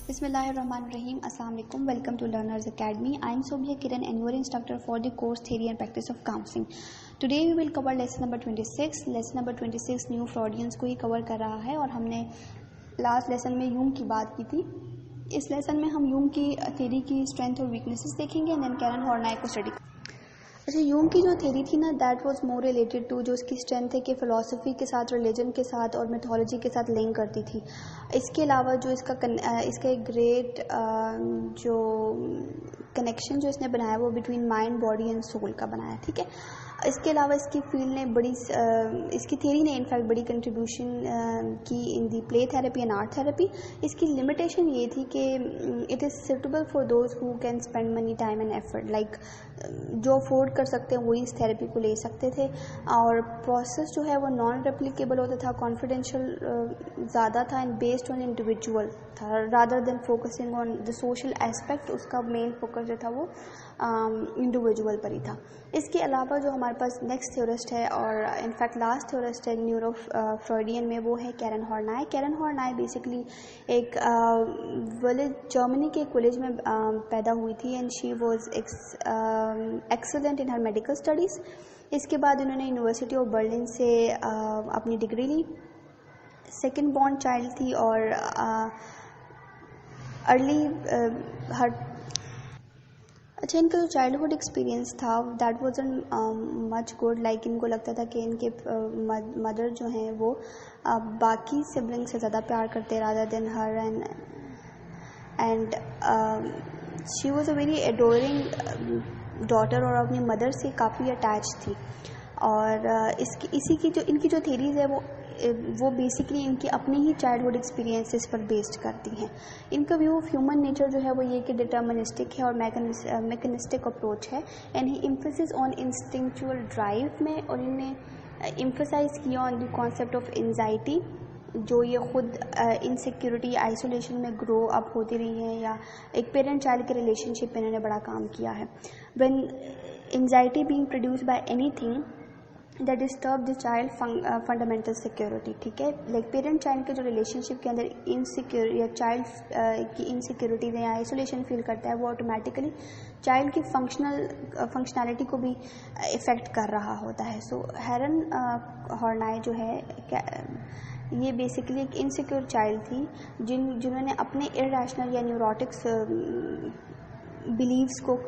Bismillahirrahmanirrahim. Assalamu alaikum. Welcome to Learners Academy. I am Sobhya Kiran and your instructor for the course Theory and Practice of Counseling. Today we will cover lesson number 26. Lesson number 26 new फ्रॉडियंस को ही cover कर रहा है और हमने last lesson में Jung की बात की थी. इस लेसन में हम यूंग की थ्योरी की स्ट्रेंथ और वीकनेसेस देखेंगे एंड देन कैरन हॉर्नाय को स्टडी. अच्छा, यूंग की जो थ्योरी थी ना, that was more related to, जो उसकी स्ट्रेंथ है कि फ़िलासफ़ी के साथ, रिलीजन के साथ और मिथोलॉजी के साथ लिंक करती थी. इसके अलावा जो इसका एक ग्रेट जो कनेक्शन जो इसने बनाया वो between mind, body and soul का बनाया. ठीक है. इसके अलावा इसकी फील्ड ने इसकी थ्योरी ने इनफैक्ट बड़ी कंट्रीब्यूशन की in the play therapy and art therapy. इसकी लिमिटेशन ये थी कि it is suitable for those who can spend money, time and effort. Like जो अफोर्ड कर सकते हैं वही इस थेरेपी को ले सकते थे. और प्रोसेस जो है वो नॉन रेप्लिकेबल होता था, कॉन्फिडेंशियल ज़्यादा था एंड बेस्ड ऑन इंडिविजुअल था rather than focusing on the social aspect. उसका मेन फोकस जो था वो इंडिविजुअल पर ही था. इसके अलावा जो हमारे पास नेक्स्ट थ्योरिस्ट है और इनफैक्ट लास्ट थ्योरिस्ट है न्यूरो फ्रॉइडियन में, वो है कैरन हॉर्नाय. कैरन हॉर्नाय बेसिकली एक विलेज, जर्मनी के एक विलेज में पैदा हुई थी and she was excellent in her medical studies. इसके बाद उन्होंने यूनिवर्सिटी ऑफ बर्लिन से अपनी डिग्री ली. सेकेंड बॉर्न चाइल्ड थी और अर्ली अच्छा, इनका जो चाइल्डहुड एक्सपीरियंस था that wasn't much good. Like इनको लगता था कि इनके मदर जो हैं वो बाकी सिबलिंग से ज़्यादा प्यार करते rather than her and she was a very adoring daughter और अपनी मदर से काफ़ी अटैच थी. और इनकी जो थेरीज़ है वो बेसिकली इनकी अपनी ही चाइल्डहुड एक्सपीरियंसेस पर बेस्ड करती हैं. इनका व्यू ऑफ ह्यूमन नेचर जो है वो ये कि डिटर्मिनिस्टिक है और मैकेनिस्टिक अप्रोच है and he emphasis on instinctual drive में. और इन्हें एम्फेसाइज किया on the concept of anxiety, जो ये खुद इनसिक्योरिटी, आइसोलेशन में ग्रो अप होती रही है या एक पेरेंट चाइल्ड के रिलेशनशिप में इन्होंने बड़ा काम किया है. When anxiety being produced by anything that disturb the child fundamental security. ठीक है. लाइक पेरेंट चाइल्ड के जो रिलेशनशिप के अंदर इनसिक्योर या चाइल्ड की इनसिक्योरिटी या आइसोलेशन फील करता है, वो ऑटोमेटिकली चाइल्ड की फंक्शनैलिटी को भी इफ़ेक्ट कर रहा होता है. सो कैरन हॉर्नाय जो है ये बेसिकली एक इनसिक्योर चाइल्ड थी जिन्होंने अपने इरैशनल या न्यूरोटिक्स बिलीव्स को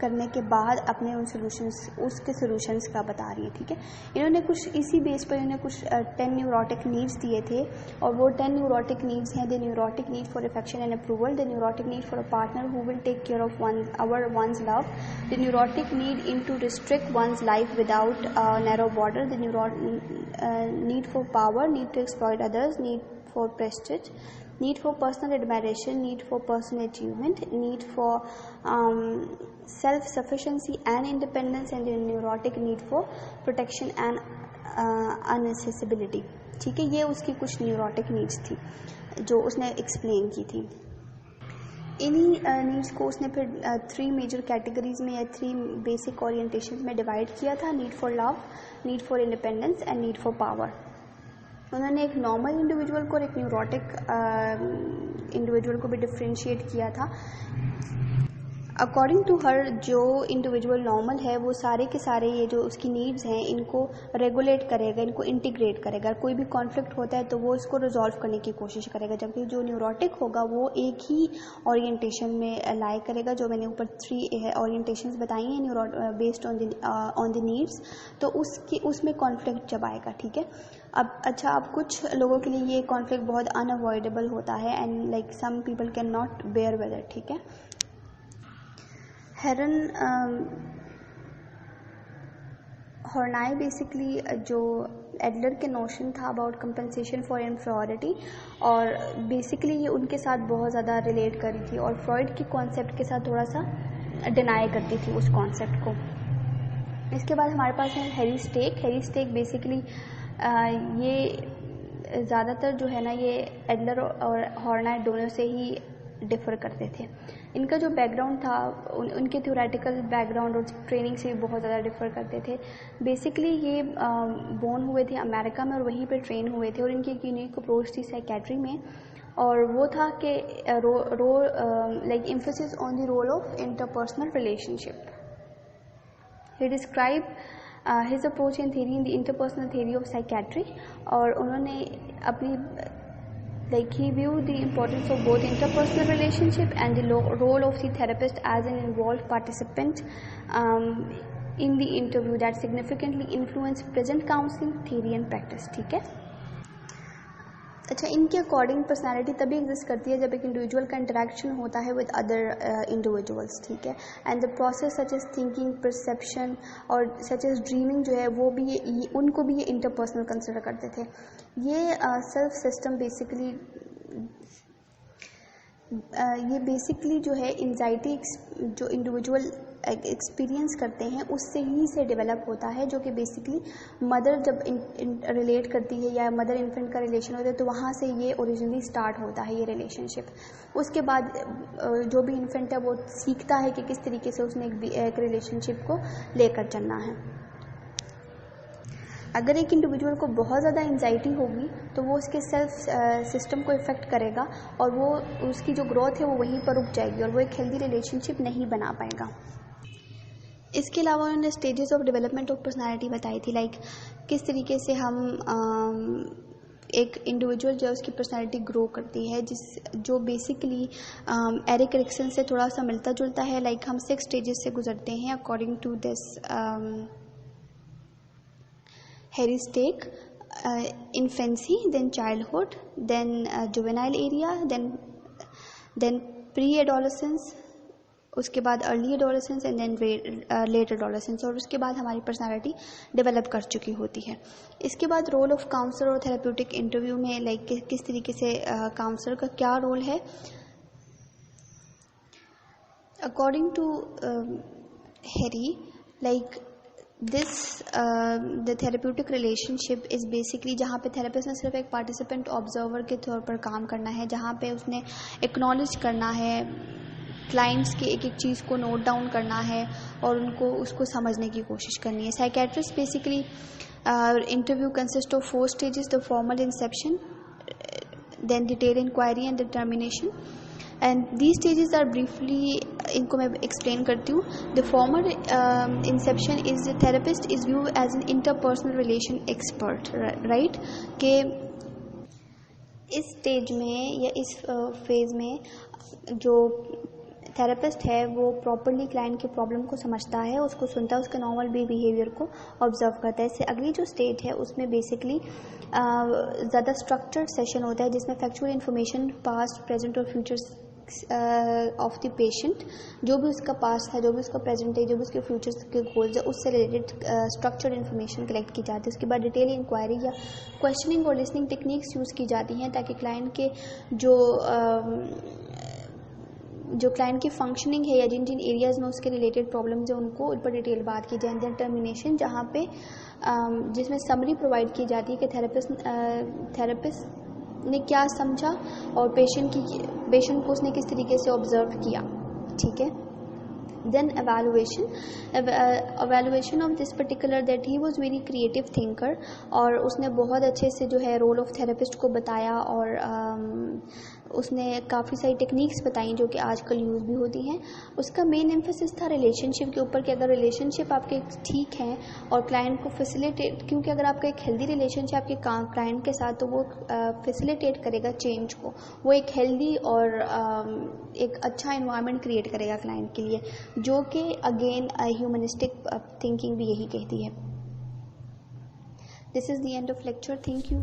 करने के बाद अपने उसके सोल्यूशंस का बता रही है. ठीक है. इन्होंने कुछ इसी बेस पर इन्होंने कुछ 10 न्यूरोटिक नीड्स दिए थे और वो 10 न्यूरोटिक नीड्स हैं: the neurotic need for affection and approval, the neurotic need for a partner who will take care of one's love, the neurotic need in to restrict one's life without narrow border, the need for power, need to exploit others, need for prestige, need for personal admiration, need for personal achievement, need for self-sufficiency and independence, and the neurotic need for protection and unaccessibility. ठीक है. ये उसकी कुछ neurotic needs थी जो उसने explain की थी. इन्हीं नीड्स को उसने फिर 3 मेजर कैटेगरीज में या 3 बेसिक ओरिएंटेशन में डिवाइड किया था: need for love, need for independence and need for power. उन्होंने एक नॉर्मल इंडिविजुअल को और एक न्यूरोटिक इंडिविजुअल को भी डिफ्रेंशिएट किया था. अकॉर्डिंग टू हर, जो इंडिविजुअल नॉर्मल है वो सारे के सारे ये जो उसकी नीड्स हैं इनको रेगुलेट करेगा, इनको इंटीग्रेट करेगा. कोई भी कॉन्फ्लिक्ट होता है तो वो इसको रिजॉल्व करने की कोशिश करेगा, जबकि जो न्यूरोटिक होगा वो एक ही ओरिएंटेशन में लाई करेगा. जो मैंने ऊपर 3 ओरिएंटेशंस बताई हैं बेस्ड ऑन द नीड्स, तो उसमें कॉन्फ्लिक्ट जब आएगा. ठीक है. अब कुछ लोगों के लिए ये कॉन्फ्लिक्ट बहुत अनअवॉइडेबल होता है and like some people can not bear with it. ठीक है. कैरन हॉर्नाय बेसिकली जो एडलर के नोशन था अबाउट कंपनसेशन फॉर इन्फीरियरिटी, और बेसिकली ये उनके साथ बहुत ज़्यादा रिलेट कर रही थी और फ्रॉइड के कॉन्सेप्ट के साथ थोड़ा सा डिनाई करती थी उस कॉन्सेप्ट को. इसके बाद हमारे पास है Harry Stack. Harry Stack basically ये ज़्यादातर जो है ना ये एडलर और हॉर्नाय दोनों से ही डिफ़र करते थे. इनका जो बैकग्राउंड था उनके थ्योरेटिकल बैकग्राउंड और ट्रेनिंग से भी बहुत ज़्यादा डिफ़र करते थे. बेसिकली ये बोर्न हुए थे अमेरिका में और वहीं पे ट्रेन हुए थे और इनकी एक यूनिक अप्रोच थी साइकेट्री में. और वो था कि like emphasis on the role of interpersonal relationship. He described his approach and theory in the interpersonal theory of psychiatry. और उन्होंने अपनी like he viewed the importance of both interpersonal relationship and the role of the therapist as an involved participant in the interview that significantly influenced present counseling theory and practice. ठीक है. अच्छा, इनके according personality तभी exist करती है जब एक individual का इंटरेक्शन होता है विद अदर इंडिविजुअल्स. ठीक है. And the process such as thinking, perception और सच एज ड्रीमिंग जो है वो भी उनको भी ये इंटरपर्सनल कंसिडर करते थे. ये सेल्फ सिस्टम बेसिकली जो है एंजाइटी जो इंडिविजुअल एक्सपीरियंस करते हैं उससे ही से डेवलप होता है, जो कि बेसिकली मदर जब रिलेट करती है या मदर इन्फेंट का रिलेशन होता है तो वहाँ से ये ओरिजिनली स्टार्ट होता है ये रिलेशनशिप. उसके बाद जो भी इन्फेंट है वो सीखता है कि किस तरीके से उसने एक रिलेशनशिप को लेकर चलना है. अगर एक इंडिविजुअल को बहुत ज़्यादा एंजाइटी होगी तो वो उसके सेल्फ सिस्टम को इफ़ेक्ट करेगा और वो उसकी जो ग्रोथ है वो वहीं पर रुक जाएगी और वो एक हेल्दी रिलेशनशिप नहीं बना पाएगा. इसके अलावा उन्होंने stages of development of personality बताई थी, लाइक किस तरीके से हम एक इंडिविजुअल जो है उसकी पर्सनालिटी ग्रो करती है, जो बेसिकली एरिक एरिक्सन से थोड़ा सा मिलता जुलता है. लाइक हम 6 स्टेजेस से गुजरते हैं according to this Harry Stake, infancy, then childhood, then juvenile area, then pre-adolescence, उसके बाद early adolescence and then late adolescence, और उसके बाद हमारी पर्सनालिटी डेवलप कर चुकी होती है. इसके बाद रोल ऑफ काउंसलर और थेरेप्यूटिक इंटरव्यू में लाइक किस तरीके से काउंसलर का क्या रोल है. According to Harry, like the therapeutic relationship is basically जहाँ पे थेरेपिस्ट ने सिर्फ एक पार्टिसिपेंट ऑब्जर्वर के तौर पर काम करना है, जहाँ पे उसने एक्नॉलेज करना है क्लाइंट्स की एक एक चीज़ को नोट डाउन करना है और उसको समझने की कोशिश करनी है. Psychiatrist basically interview consist of 4 stages: the formal inception, then detail inquiry and determination. And these stages are briefly, इनको मैं एक्सप्लेन करती हूँ. The formal inception is the therapist is view as an interpersonal relation expert, right. के इस stage में या इस phase में जो थेरेपिस्ट है वो प्रॉपरली क्लाइंट के प्रॉब्लम को समझता है, उसको सुनता है, उसके नॉर्मल बिहेवियर को ऑब्जर्व करता है. इससे अगली जो स्टेज है उसमें बेसिकली ज़्यादा स्ट्रक्चर्ड सेशन होता है जिसमें फैक्चुअल इन्फॉर्मेशन पास्ट, प्रेजेंट और फ्यूचर्स ऑफ द पेशेंट, जो भी उसका पास्ट है, जो भी उसका प्रेजेंट है, जो भी उसके फ्यूचर्स के गोल्स है, उससे रिलेटेड स्ट्रक्चर्ड इन्फॉर्मेशन कलेक्ट की जाती है. उसके बाद डिटेल इंक्वायरी या क्वेश्चनिंग और लिसनिंग टेक्निक्स यूज़ की जाती हैं ताकि क्लाइंट के जो क्लाइंट की फंक्शनिंग है या जिन जिन एरियाज़ में उसके रिलेटेड प्रॉब्लम्स है उनको उन पर डिटेल बात की जाए. देन टर्मिनेशन, जहाँ पे जिसमें समरी प्रोवाइड की जाती है कि थेरेपिस्ट ने क्या समझा और पेशेंट को उसने किस तरीके से ऑब्जर्व किया. ठीक है. Then evaluation of this particular that he was very creative thinker, और उसने बहुत अच्छे से जो है रोल ऑफ थेरेपिस्ट को बताया और उसने काफ़ी सारी टेक्निक्स बताई जो कि आजकल यूज़ भी होती हैं. उसका मेन एम्फेसिस था रिलेशनशिप के ऊपर कि अगर रिलेशनशिप आपके ठीक हैं और क्लाइंट को फैसिलिटेट, क्योंकि अगर आपका एक हेल्दी रिलेशनशिप आपके क्लाइंट के साथ तो वो फैसिलिटेट करेगा चेंज को, वो एक हेल्दी और एक अच्छा एनवायरनमेंट क्रिएट करेगा क्लाइंट के लिए, जो कि अगेन ह्यूमनिस्टिक थिंकिंग भी यही कहती है. This is the end of lecture. Thank you.